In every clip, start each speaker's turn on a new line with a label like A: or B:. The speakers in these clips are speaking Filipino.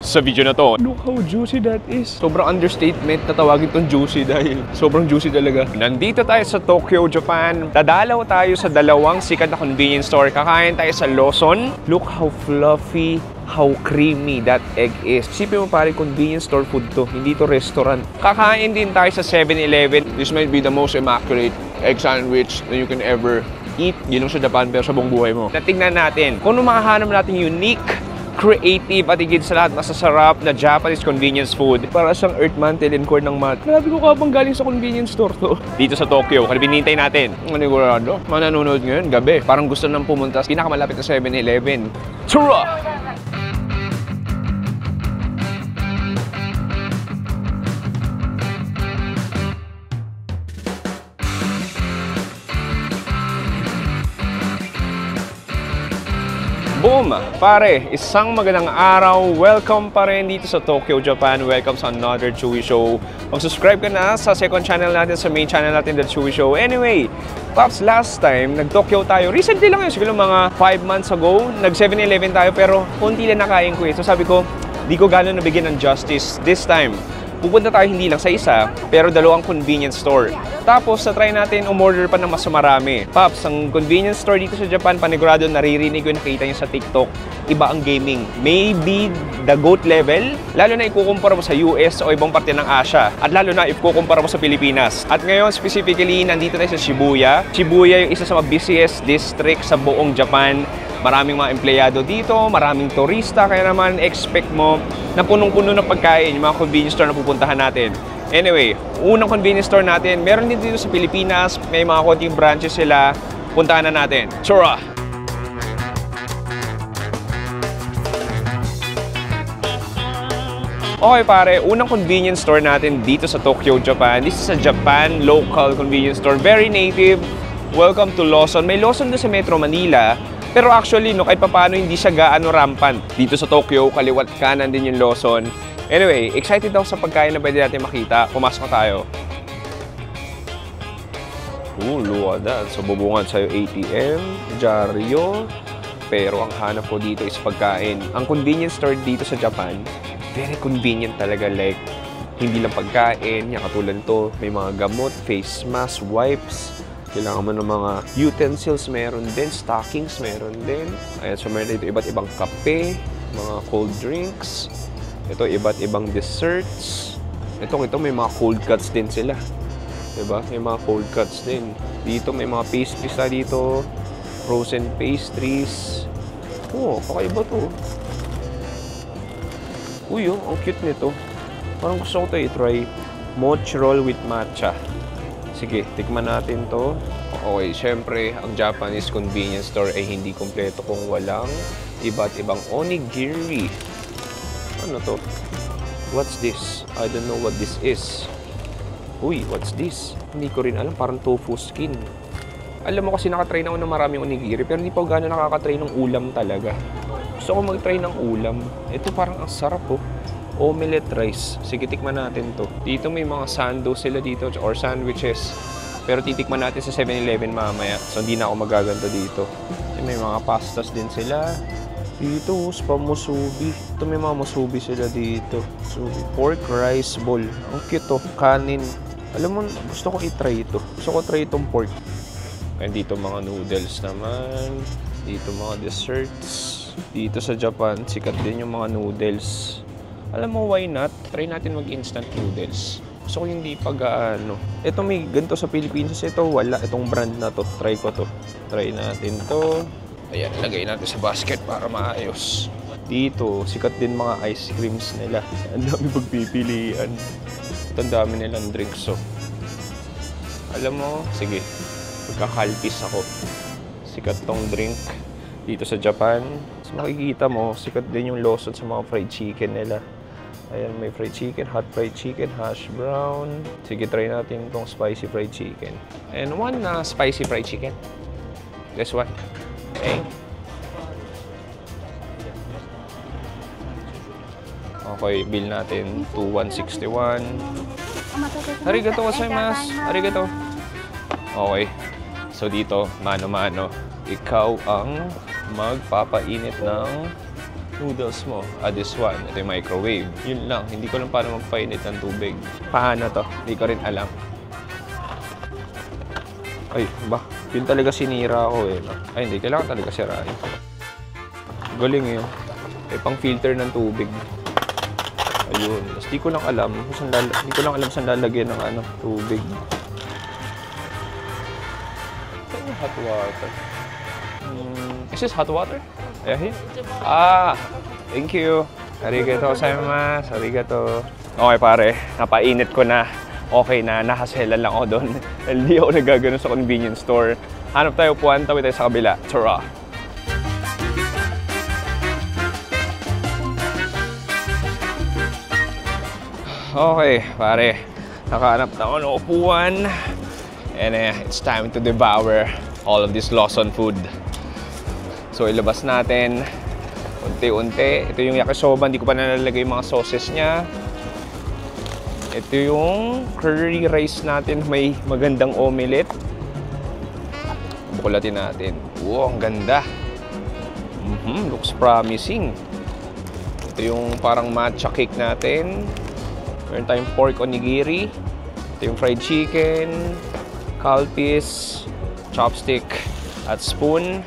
A: sa video na to. Look how juicy that is. Sobrang understatement na tawagin itong juicy dahil sobrang juicy talaga. Nandito tayo sa Tokyo, Japan. Dadalaw tayo sa dalawang sikat na convenience store. Kakain tayo sa Lawson. Look how fluffy, how creamy that egg is. Isipin mo pare, convenience store food to. Hindi to restaurant. Kakain din tayo sa 7-Eleven. This might be the most immaculate egg sandwich that you can ever eat. Yun lang sa Japan pero sa buong buhay mo. Natingnan natin kung ano makahanap natin unique, creative at higit sa lahat masasarap na Japanese convenience food. Para siyang earth mantle and core ng mat. Grabe ko kabang galing sa convenience store to. Dito sa Tokyo, kaya binintay natin. Manigurado, mananonood ngayon gabi. Parang gusto nang pumunta sa pinakamalapit na 7-Eleven. Tura! Boom! Pare, isang magandang araw. Welcome pa rin dito sa Tokyo, Japan. Welcome sa another Chewy Show. Mag-subscribe ka na sa second channel natin, sa main channel natin, The Chewy Show. Anyway, Pops, last time, nag-Tokyo tayo. Recently lang yun, siguro mga 5 months ago. Nag-7-Eleven tayo, pero konti lang nakain ko eh. So sabi ko, di ko gano'n nabigyan ng justice this time. Pupunta tayo hindi lang sa isa, pero dalawang convenience store. Tapos, try natin umorder pa ng mas marami. Pops, ang convenience store dito sa Japan, panigurado naririnig ko, nakita nyo sa TikTok, iba ang gaming. Maybe the GOAT level, lalo na ikukumpara mo sa US o ibang parte ng Asia. At lalo na ikukumpara mo sa Pilipinas. At ngayon, specifically, nandito tayo sa Shibuya. Shibuya yung isa sa mga busiest district sa buong Japan. Maraming mga empleyado dito, maraming turista, kaya naman expect mo na punong-puno ng pagkain yung mga convenience store na pupuntahan natin. Anyway, unang convenience store natin, meron din dito sa Pilipinas, may mga konting branches sila, puntahan na natin. Tsura! Okay pare, unang convenience store natin dito sa Tokyo, Japan. This is a Japan local convenience store, very native. Welcome to Lawson. May Lawson doon sa Metro Manila. Pero actually, no, kahit paano hindi siya gaano rampant. Dito sa Tokyo, kaliwat kanan din yung Lawson. Anyway, excited ako sa pagkain na pwede natin makita. Pumasok na tayo. Look at that. So, bubungad sa'yo ATM, dyaryo. Pero ang hanap ko dito is pagkain. Ang convenience store dito sa Japan, very convenient talaga. Like, hindi lang pagkain. Yung katulad nito, may mga gamot, face mask, wipes. Kailangan mo ng mga utensils, meron din. Stockings, meron din. Ayan, so meron dito iba't ibang kape, mga cold drinks. Ito, iba't ibang desserts. Ito, may mga cold cuts din sila. Diba? May mga cold cuts din. Dito, may mga pastries na dito. Frozen pastries. Oh, kakaiba to. Uy, oh, ang cute nito. Parang gusto ko ito i-try. Mochi roll with matcha. Sige, tikman natin to. Okay, syempre, ang Japanese convenience store ay hindi kompleto kung walang iba't ibang onigiri. Ano to? What's this? I don't know what this is. Uy, what's this? Hindi ko rin alam. Parang tofu skin. Alam mo kasi nakatry na ako ng maraming onigiri, pero hindi pa ako gano'n nakakatry ng ulam talaga. Gusto ko mag-try ng ulam. Ito parang ang sarap oh. Omelette rice. Sige, tikman natin to. Dito may mga sando sila dito or sandwiches. Pero titikman natin sa 7-Eleven mamaya. So, hindi na ako magaganto dito. May mga pastas din sila. Dito, spam musubi. Ito may mga musubi sila dito. Musubi. Pork rice bowl. Ang cute to. Kanin. Alam mo, gusto ko i-try ito. Gusto ko try itong pork. And dito mga noodles naman. Dito mga desserts. Dito sa Japan, sikat din yung mga noodles. Alam mo, why not? Try natin mag-instant noodles. Gusto ko hindi pag-ano. Ito may ganito sa Pilipinas. Ito wala. Itong brand na to. Try ko to. Try natin to. Ayan, lagay natin sa basket para maayos. Dito, sikat din mga ice creams nila. Ang dami pagpipilian. Ito ang dami nilang drinks. So, alam mo, sige. Magkakalpis ako. Sikat tong drink dito sa Japan. So, makikita mo, sikat din yung Lawson sa mga fried chicken nila. Ayan, may fried chicken, hot fried chicken, hash brown. Sige, try natin itong spicy fried chicken. And one spicy fried chicken. This one. Okay. Okay, bill natin to 161. Arigato gozaimasu. Arigato. Okay. So dito, mano-mano, ikaw ang magpapainit ng noodles mo. This one. Ito yung microwave. Yun lang. Hindi ko lang paano magpainit ng tubig. Paano to? Hindi ko rin alam. Ay, ba? Yun talaga sinira ko eh. Ay, hindi. Kailangan talaga sirain. Galing yun. May pang filter ng tubig. Ayun. Tapos di ko lang alam saan lalagyan ng tubig. Hot water. Is this hot water? Yeah. Thank you. Arigato gozaimasu. Arigato. Okay pare, napainit ko na. Okay na, nakaselan lang ako doon. Hindi ako nagagano sa convenience store. Hanap tayo upuan, tawid tayo sa kabila. Tara! Okay, pare. Nakahanap na ako ng upuan. And it's time to devour all of this Lawson food. So, ilabas natin. Unti-unti. Ito yung yakisoba. Hindi ko pa nalalagay yung mga sauces niya. Ito yung curry rice natin. May magandang omelette. Bukulatin natin. Wow, ang ganda. Looks promising. Ito yung parang matcha cake natin. Meron tayong pork onigiri. Ito yung fried chicken. Calpis, chopstick, at spoon.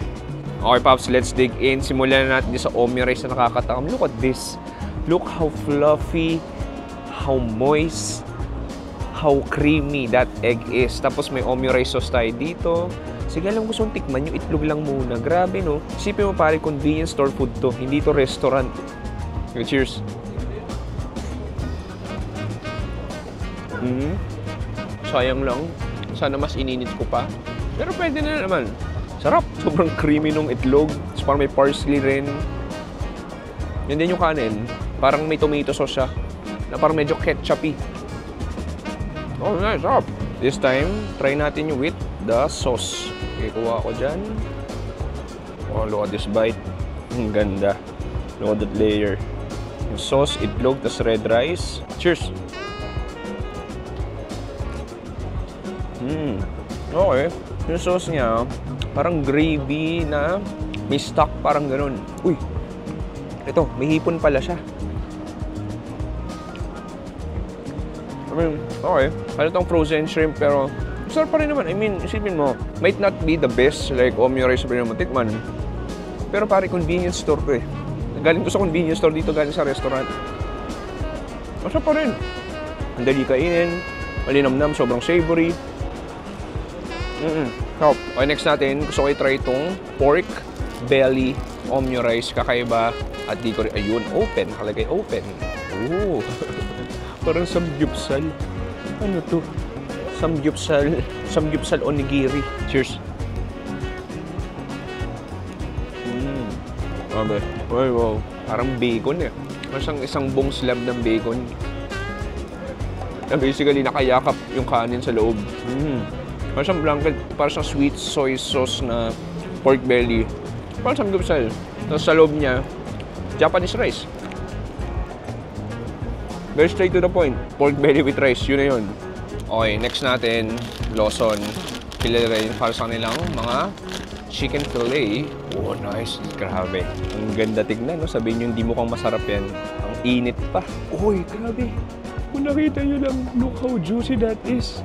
A: Okay, Pops, let's dig in. Simulan na natin sa omi rice na nakakatakam. Look at this. Look how fluffy, how moist, how creamy that egg is. Tapos may omi rice sauce tayo dito. Sige lang, gusto kong tikman yung itlog lang muna. Grabe, no? Isipin mo pare, convenience store food to. Hindi to restaurant. Okay, cheers. Sayang lang. Sana mas ininit ko pa. Pero pwede na naman. Sarap. Sobrang creamy nung itlog. Tapos parang may parsley rin. Yan din yung kanin. Parang may tomato sauce siya. Na parang medyo ketchup-y. Oh, nice. Sarap. This time, try natin yung with the sauce. Okay, kuha ko dyan. Oh, look at this bite. Ang ganda. Look at that layer. Yung sauce, itlog, tas red rice. Cheers! Okay. Yung sauce niya, parang gravy na may stock, parang ganun. Uy! Ito, may hipon pala siya. I mean, okay. Ano itong frozen shrimp, pero sarap pa rin naman. I mean, isipin mo, might not be the best, like omi rice pa rin naman tikman. Pero pare, convenience store to eh. Galing ko sa convenience store dito, galing sa restaurant. Masarap pa rin. Ang dali kainin, malinamnam, sobrang savory. Okay, next natin, gusto ko i-try itong pork belly omni rice. Kakaiba. At di ko rin, ayun, open. Nakalagay open. Oh, parang samgyupsal. Ano to? Samgyupsal onigiri. Cheers. Okay. Wow. Parang bacon eh. Parang isang buong slab ng bacon. Na basically nakayakap yung kanin sa loob. Parang siyang blanket, parang siyang sweet soy sauce na pork belly. Parang samgyupsal. Tapos sa loob niya, Japanese rice. Very straight to the point. Pork belly with rice, yun na yun. Okay, next natin, Lawson. Kilala rin para sa kanilang mga chicken fillet. Oh, nice. Grabe. Ang ganda tignan, no? Sabihin nyo, hindi mukhang masarap yan. Ang init pa. Uy, grabe. Kung nakita nyo lang, look how juicy that is.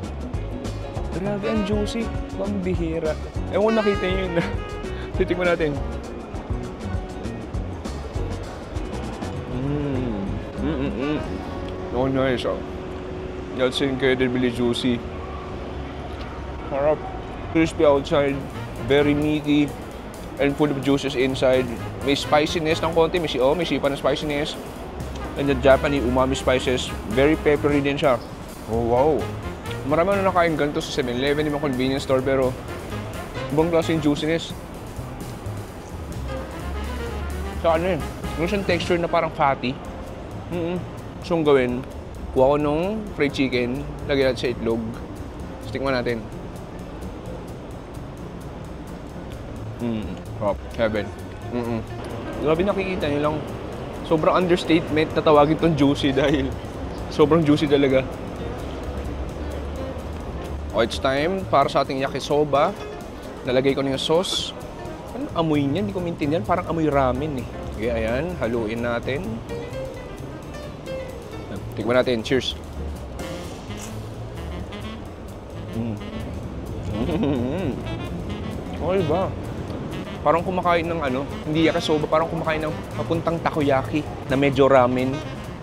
A: Grabe, ang juicy. Pambihira. Ewan kung nakita nyo yun. Titikman natin. Oh, nice. Oh. That's incredibly juicy. Harap. Crispy outside. Very meaty. And full of juices inside. May spiciness ng konti. May sipa ng spiciness. And the Japanese umami spices. Very peppery din siya. Oh, wow. Marami na nakain ganito sa 7-Eleven, yung convenience store, pero ibang klase yung juiciness. Sa ano yun? Meron siyang texture na parang fatty. So, yung gawin, kuha ko nung fried chicken, lagyan natin sa itlog. Tikman natin. Hop, heaven. Grabe, nakikita nyo lang. Sobrang understatement na tawagin itong juicy dahil sobrang juicy talaga. Oh, it's time para sa ating yakisoba. Nalagay ko na yung sauce. amoy niya, hindi ko maintindihan. Parang amoy ramen eh. Okay, ayan. Haluin natin. Tikman natin. Cheers. Okay ba? Parang kumakain ng hindi yakisoba, parang kumakain ng papuntang takoyaki na medyo ramen.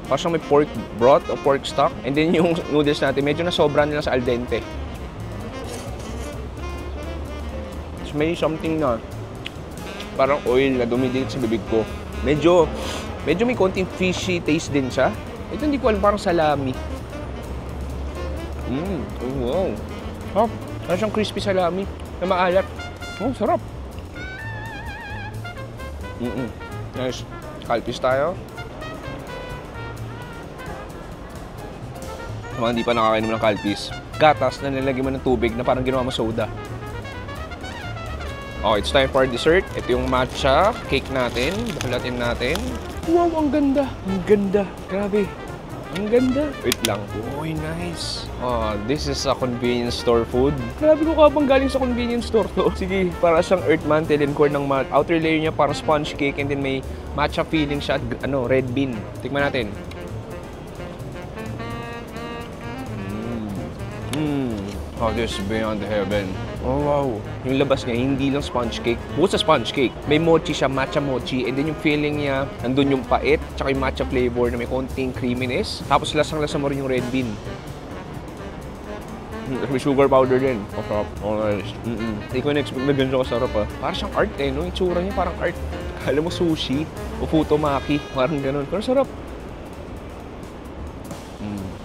A: Parang may pork broth o pork stock. And then yung noodles natin, medyo nasobra nila sa al dente. So, may something na parang oil na dumidikit sa bibig ko. Medyo may konting fishy taste din siya. Ito hindi ko alam, parang salami. Oh, wow. Oh, parang siyang crispy salami na maalat. Oh, sarap. Nice. Kalpis tayo. Mga hindi pa nakakainom ng kalpis. Gatas na nilagyan mo ng tubig na parang ginawa mo soda. Oh, it's time for dessert. Ito yung matcha cake natin. Bakulatin natin. Wow, ang ganda. Ang ganda. Grabe. Ang ganda. Wait lang. Uy, nice. Oh, this is a convenience store food. Grabe ko kapang galing sa convenience store to. Sige, para siyang earth mantle and core ng outer layer niya parang sponge cake and then may matcha feeling siya at red bean. Tikman natin. Oh, this is beyond heaven. Oh, wow. Yung labas niya, hindi lang sponge cake. Bukod sa sponge cake, may mochi siya, matcha mochi. And then yung feeling niya, nandun yung pait, tsaka yung matcha flavor na may konting creaminess. Tapos lasang-lasa mo rin yung red bean. May sugar powder din. Oh, sarap. Oh, nice. Hindi ko na-expect na ganito kasarap ah. Parang siyang art eh, no? Yung tsura niya parang art. Kala mo sushi o futomaki. Parang ganun. Pero sarap.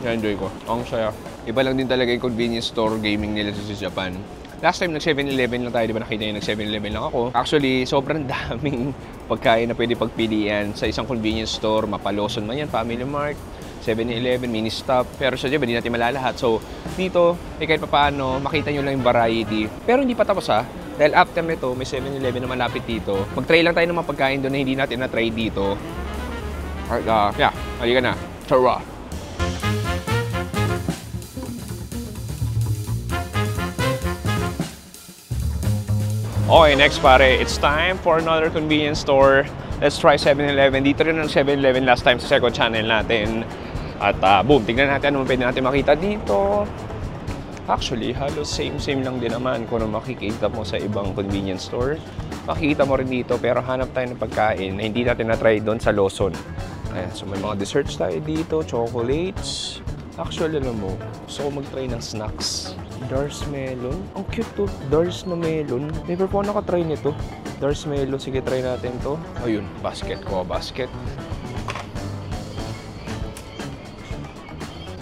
A: Na-enjoy ko. Ang saya. Iba lang din talaga yung convenience store gaming nila sa Japan. Last time nag 7-Eleven lang tayo, di ba nakita nyo nag 7-Eleven lang ako. Actually, sobrang daming pagkain na pwede pagpilian sa isang convenience store. Mapaloson man yan, Family Mart, 7-Eleven, Mini Stop. Pero sa Japan, hindi natin malalahat. So, dito, kahit paano, makita nyo lang yung variety. Pero hindi pa tapos ha. Dahil after nito, may 7-Eleven na malapit dito. Mag-try lang tayo ng mga pagkain doon na hindi natin na-try dito. Yeah, halika na. Tara! Okay, next pare, it's time for another convenience store. Let's try 7-Eleven. Dito rin ang 7-Eleven last time sa second channel natin. At boom, tignan natin ano pwede natin makita dito. Actually, halos same lang din naman kung ano makikita mo sa ibang convenience store. Makikita mo rin dito, pero hanap tayo ng pagkain na hindi natin na-try doon sa Lawson. Ayan, so may mga desserts tayo dito, chocolates. Actually, alam mo, gusto ko mag-try ng snacks. Dars melon. Ang cute to. Dars na melon. Never po nakatry nito. Dars melon. Sige, try natin to. Ayun, basket ko. Basket.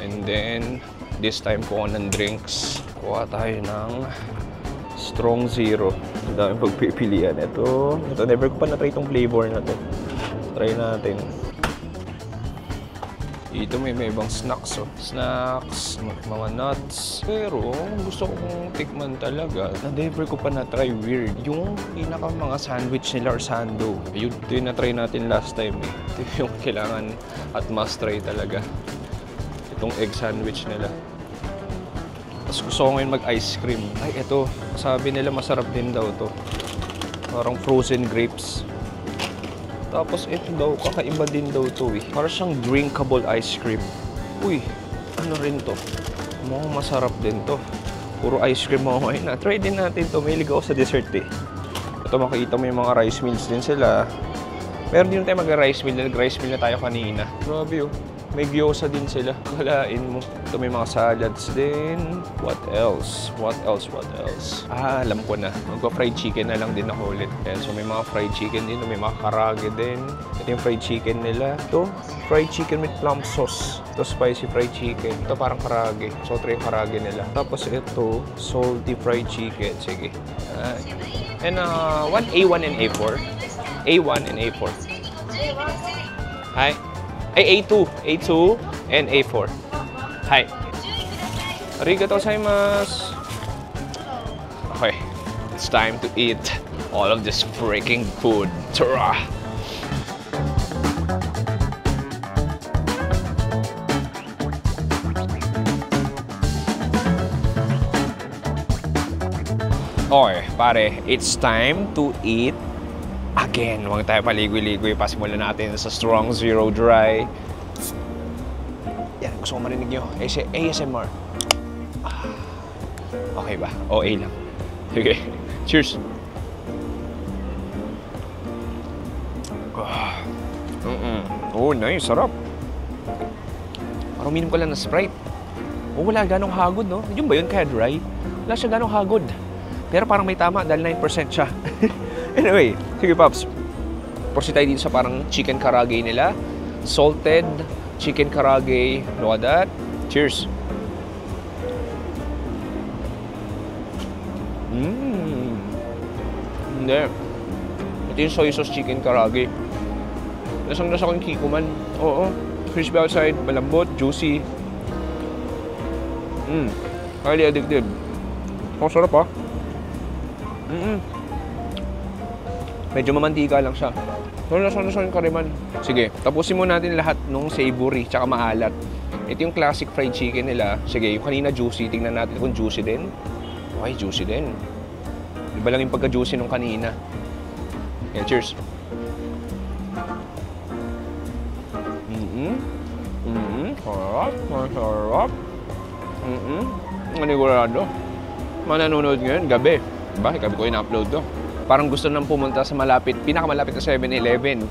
A: And then, this time kuha ng drinks. Kuha tayo ng Strong Zero. Ang daming pagpipilian. Ito, never ko pa na-try itong flavor na to. Try natin. Dito may ibang snacks, oh. Snacks, mga nuts. Pero, gusto kong tikman talaga, na-never ko pa na-try weird. Yung pinaka mga sandwich nila or sando. Ayun, ito yung na-try natin last time eh. Ito yung kailangan at must try talaga. Itong egg sandwich nila. Tapos gusto ko ngayon mag-ice cream. Ay, ito. Sabi nila masarap din daw to. Parang frozen grapes. Tapos ito daw, kakaiba din daw to eh. Parang siyang drinkable ice cream. Uy, ano rin to? Mukhang masarap din to. Puro ice cream mo ngayon na. Try din natin to. Mahilig ako sa dessert eh. Ito makikita mo yung mga rice meals din sila. Pero hindi na tayo mag-rice meal. Nag-rice meal na tayo kanina. Grabe oh. May gyoza din sila. Kalain mo. Ito may mga salads din. What else? What else? What else? Ah, alam ko na. Magpa-fried chicken na lang din ako ulit. Ayan, so may mga fried chicken din. May mga karage din. Ito yung fried chicken nila. Ito, fried chicken with plum sauce. Ito, spicy fried chicken. Ito parang karage. So, ito yung karage nila. Tapos ito, salty fried chicken. Sige. And one A1 and A4. A1 and A4. Hi. Ay, A2 and A4. Hi. Arigatou gozaimasu. Okay, it's time to eat all of this freaking food. Tara! Okay, pare, it's time to eat Again, huwag tayo paligoy-ligoy. Pasimulan natin sa strong zero dry. Yan, gusto ko marinig nyo. ASMR. Okay ba? OA lang. Okay. Cheers. Oh, nice. Sarap. Parang uminom ko lang ng Sprite. Oh, wala ganong hagod, no? Yun ba yun kaya dry? Wala siya ganong hagod. Pero parang may tama dahil 9% siya. Anyway, sige Pops. Proceed tayo dito sa parang chicken karage nila. Salted chicken karage. Look at that. Cheers. Hindi. Ito yung soy sauce chicken karage. Lasang-lasa ko yung kikuman. Oo. Crispy outside, malambot, juicy. Highly addictive. Oh, sarap ah. Medyo mamantika lang siya. So, lasa-lasa yung kariman. Sige, tapusin mo natin lahat nung savory tsaka maalat. Ito yung classic fried chicken nila. Sige, yung kanina juicy. Tingnan natin kung juicy din. Okay, juicy din. Iba lang yung pagka-juicy nung kanina. Yeah, cheers. Sarap, masarap. Manigurado. Mananonood ngayon, gabi. Diba? Gabi ko in-upload to. Parang gusto nang pumunta sa pinakamalapit na 7-Eleven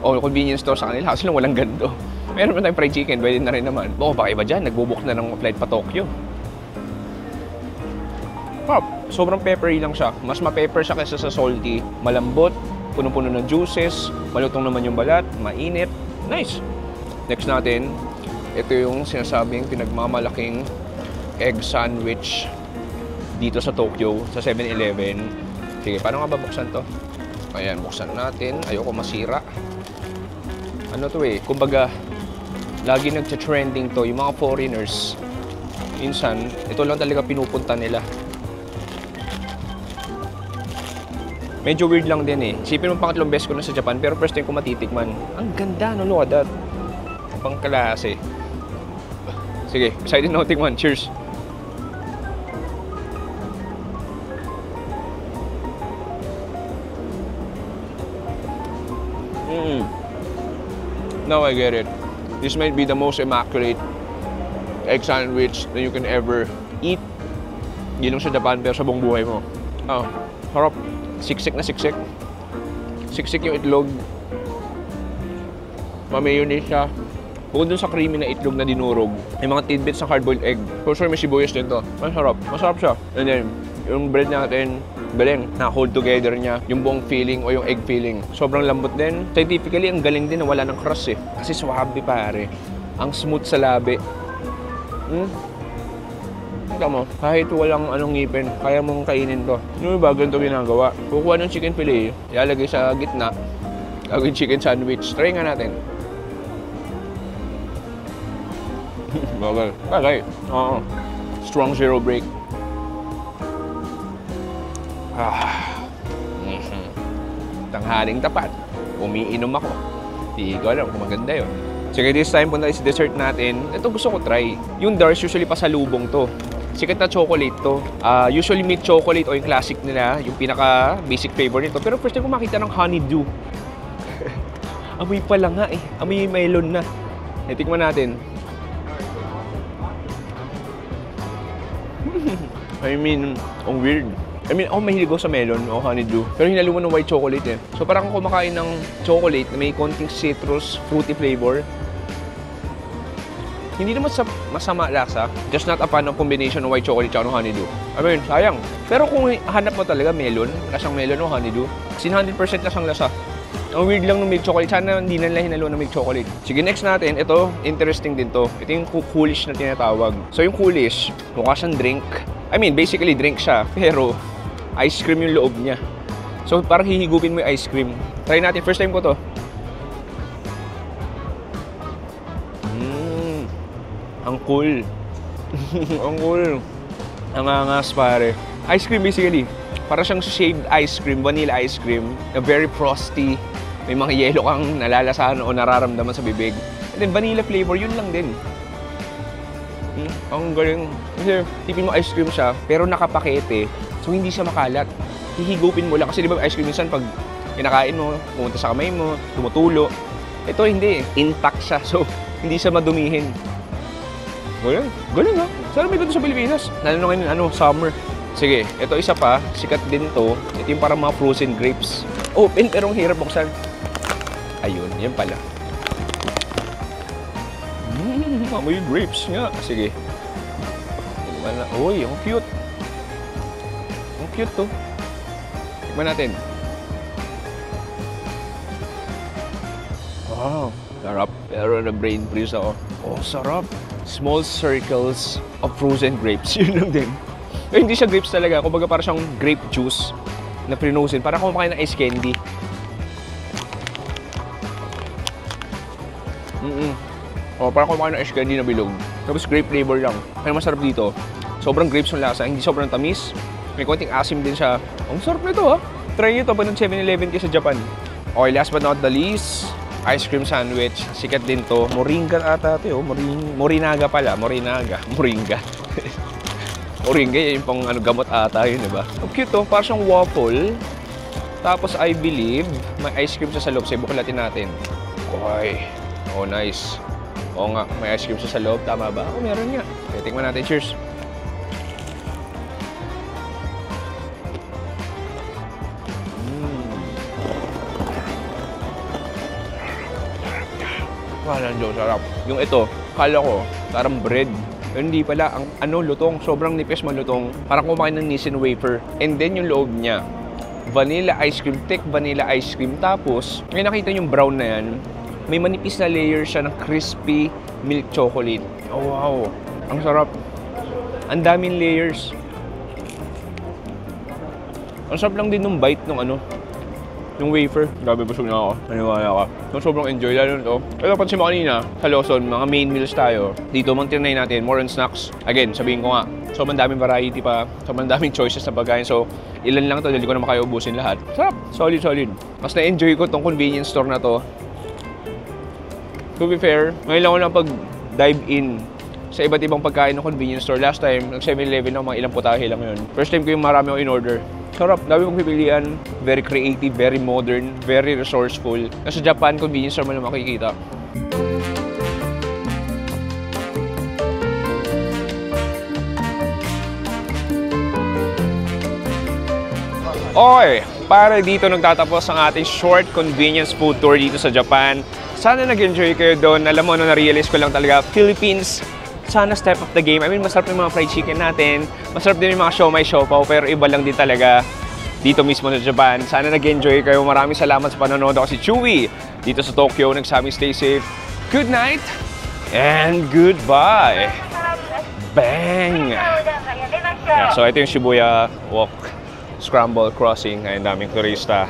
A: o convenience store sa kanila kasi lang walang ganito. Meron na tayong fried chicken, pwede na rin naman. Oo, baka iba dyan, nagbubook na ng flight pa Tokyo. Sobrang peppery lang siya. Mas ma-pepper siya kaysa sa salty. Malambot, punong-puno ng juices, malutong naman yung balat, mainit. Nice! Next natin, ito yung sinasabing pinagmamalaking egg sandwich dito sa Tokyo, sa 7-Eleven. Sige, paano nga ba buksan to? Ayan, buksan natin. Ayoko masira. Ano to eh, kumbaga, lagi nagcha-trending to. Yung mga foreigners, minsan, ito lang talaga pinupunta nila. Medyo weird lang din eh. Isipin mo pangatlong beses ko na sa Japan, pero first time ko matitikman. Ang ganda, no? Look at that. Pangklase. Sige, excited na tikman. Cheers! Now I get it. This might be the most immaculate egg sandwich that you can ever eat. Hindi lang sa Japan, pero sa buong buhay mo. Oh, harap. Siksik na siksik. Siksik yung itlog. Ma-mayonnaise siya. Bukod dun sa creamy na itlog na dinurog, may mga tidbits ng hard-boiled egg. For sure, may sibuyas din to. Masarap. Masarap siya. And then, yung bread natin, galing. Na-hold together niya yung buong feeling o yung egg feeling. Sobrang lambot din. Scientifically, ang galing din na wala ng crust eh. Kasi swabe pare. Ang smooth sa labi. Tignan mo, kahit walang anong ngipin, kaya mong kainin to. Yung iba, ganito ginagawa. Kukuha ng chicken fillet, ilalagay sa gitna, gagawin chicken sandwich. Try nga natin. Bagay. Bagay. Oo. Strong zero break. Tanghaling tapat. Umiinom ako. Di ko alam kung maganda yun. Sige, this time punta sa dessert natin. Ito gusto ko try. Yung Dars, usually pasalubong to. Sikat na chocolate to. Usually mint chocolate o yung classic nila, yung pinaka basic flavor nito. Pero first time ko makita ng honeydew. Amoy pala nga eh. Amoy melon na. Tikman natin. I mean, ang weird. I mean, ako mahilig ako sa melon o honeydew. Pero hinalo mo ng white chocolate eh. So parang kung kumakain ng chocolate na may konting citrus, fruity flavor. Hindi naman sa masama lasa. Just not a fan of combination ng white chocolate at honeydew. I mean, sayang. Pero kung hanap mo talaga melon, lasang melon o honeydew, kasi 100% lasang lasa. Ang weird lang ng milk chocolate. Sana hindi na nila hinalo ng milk chocolate. Sige, next natin. Ito, interesting din to. Ito yung coolish na tinatawag. So yung coolish, mukha siyang drink. I mean, basically drink siya. Pero ice cream yung loob niya. So parang hihigupin mo yung ice cream. Try natin. First time ko to. Ang cool. Ang cool. Ang angas pare. Ice cream basically. Para siyang shaved ice cream, vanilla ice cream, na very frosty. May mga yelo kang nalalasahan o nararamdaman sa bibig. And then vanilla flavor, yun lang din. Ang galing. Kasi tipin mo ice cream siya, pero nakapakete. So hindi siya makalat. Hihigupin mo lang. Kasi di ba ice cream minsan pag kinakain mo, pumunta sa kamay mo, tumutulo. Ito hindi, intact siya. So, hindi siya madumihin. Galing ha. Sana may ganito sa Pilipinas. Lalo na ngayon, summer. Sige, ito isa pa. Sikat din to. Ito yung parang mga frozen grapes. Open, pero ang hirap buksan. Ayun, yan pala. Amoy grapes nga. Sige. Uy, ang cute. Ang cute to. Tikman natin. Wow, sarap. Pero na-brain freeze ako. Oh, sarap. Small circles of frozen grapes. Yun lang din. Eh, hindi siya grapes talaga. Kumbaga parang siyang grape juice na prinosin. Parang kumakain ng ice candy. Oh, parang kumakain ng ice candy na bilog. Tapos grape flavor lang. Kaya masarap dito. Sobrang grapes yung lasa. Hindi sobrang tamis. May konting asim din siya. Ang sarap nito ha. Try nyo ito pag nag-7-Eleven kayo sa Japan. Okay, last but not the least, ice cream sandwich. Sikat din to. Moringa ata ito. Morinaga pala. Moringa. Moringa, yung pang gamot ata yun, diba? Ang cute to. Parang siyang waffle. Tapos, I believe, may ice cream sa loob. Sige, buklatin natin. Okay. Oh, nice. Oo nga, may ice cream sa loob. Tama ba? Oh, meron nga. Okay, tingnan natin. Cheers. Walang Diyos, sarap. Yung ito, kala ko, parang bread. Pero hindi pala, ang lutong, sobrang nipis malutong. Parang kumain ng Nissin wafer. And then yung loob niya, vanilla ice cream, thick vanilla ice cream. Tapos, may nakita yung brown na yan, may manipis na layer siya ng crispy milk chocolate. Oh wow, ang sarap. Ang daming layers. Ang sarap lang din nung bite nung yung wafer. Grabe, busog na ako. Naniwala ka. So, sobrang enjoy. Lalo nito. Pero pansin mo kanina, sa Lawson, mga main meals tayo. Dito, mang tinay natin, more on snacks. Again, sabihin ko nga, sobrang daming variety pa. Sobrang daming choices na pagkain. So, ilan lang to, hindi ko naman kayo ubusin lahat. Sarap. Solid, solid. Mas na-enjoy ko tong convenience store na to. To be fair, ngayon lang ako lang pag-dive in sa iba't ibang pagkain ng convenience store. Last time, nag-7-Eleven ako, mga ilang putahe lang yun. First time ko yung marami ako in-order. Sarap, dami mong pipilian, very creative, very modern, very resourceful. Nasa Japan, convenience store mo lang makikita. Okay, para dito nagtatapos ang ating short convenience food tour dito sa Japan. Sana nag-enjoy kayo doon. Alam mo, na-realize ko lang talaga, Philippines, sana step up the game. I mean, masarap yung mga fried chicken natin. Masarap din yung mga siomai, siopaw, pero iba lang din talaga dito mismo sa Japan. Sana nag-enjoy kayo. Maraming salamat sa panonood. Ako si Chewy dito sa Tokyo. Nagsabing stay safe. Good night and goodbye. Bang! Yeah, so ito yung Shibuya Walk Scramble Crossing. Ayun, daming turista.